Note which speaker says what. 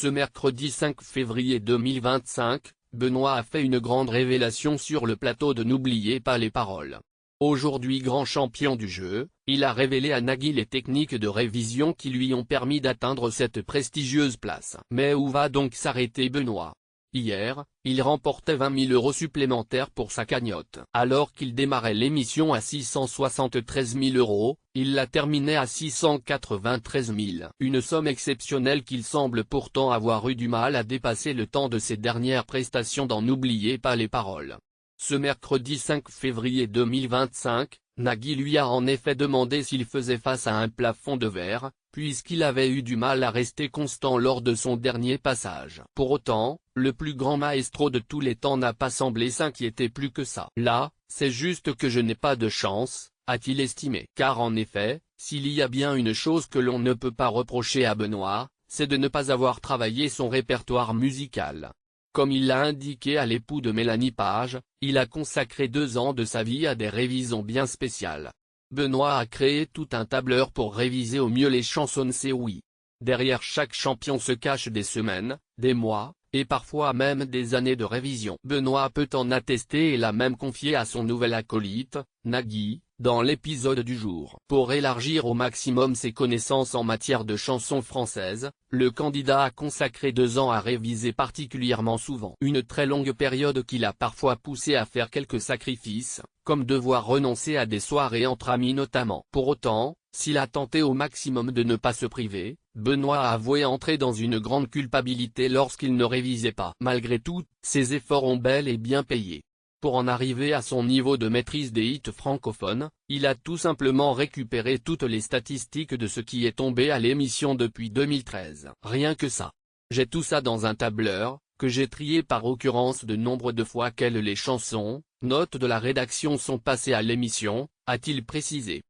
Speaker 1: Ce mercredi 5 février 2025, Benoît a fait une grande révélation sur le plateau de N'oubliez pas les paroles. Aujourd'hui grand champion du jeu, il a révélé à Nagui les techniques de révision qui lui ont permis d'atteindre cette prestigieuse place. Mais où va donc s'arrêter Benoît? Hier, il remportait 20 000 € supplémentaires pour sa cagnotte. Alors qu'il démarrait l'émission à 673 000 €, il la terminait à 693 000. Une somme exceptionnelle qu'il semble pourtant avoir eu du mal à dépasser le temps de ses dernières prestations dans N'oubliez pas les paroles. Ce mercredi 5 février 2025, Nagui lui a en effet demandé s'il faisait face à un plafond de verre, puisqu'il avait eu du mal à rester constant lors de son dernier passage. Pour autant, le plus grand maestro de tous les temps n'a pas semblé s'inquiéter plus que ça. Là, c'est juste que je n'ai pas de chance, a-t-il estimé. Car en effet, s'il y a bien une chose que l'on ne peut pas reprocher à Benoît, c'est de ne pas avoir travaillé son répertoire musical. Comme il l'a indiqué à l'époux de Mélanie Page, il a consacré 2 ans de sa vie à des révisions bien spéciales. Benoît a créé tout un tableur pour réviser au mieux les chansons C'est oui. Derrière chaque champion se cachent des semaines, des mois, et parfois même des années de révision. Benoît peut en attester et l'a même confié à son nouvel acolyte, Nagui, dans l'épisode du jour. Pour élargir au maximum ses connaissances en matière de chansons françaises, le candidat a consacré 2 ans à réviser particulièrement souvent. Une très longue période qui l'a parfois poussé à faire quelques sacrifices, comme devoir renoncer à des soirées entre amis notamment. Pour autant, s'il a tenté au maximum de ne pas se priver, Benoît a avoué entrer dans une grande culpabilité lorsqu'il ne révisait pas. Malgré tout, ses efforts ont bel et bien payé. Pour en arriver à son niveau de maîtrise des hits francophones, il a tout simplement récupéré toutes les statistiques de ce qui est tombé à l'émission depuis 2013. Rien que ça. J'ai tout ça dans un tableur, que j'ai trié par occurrence de nombre de fois quelles les chansons, notes de la rédaction sont passées à l'émission, a-t-il précisé.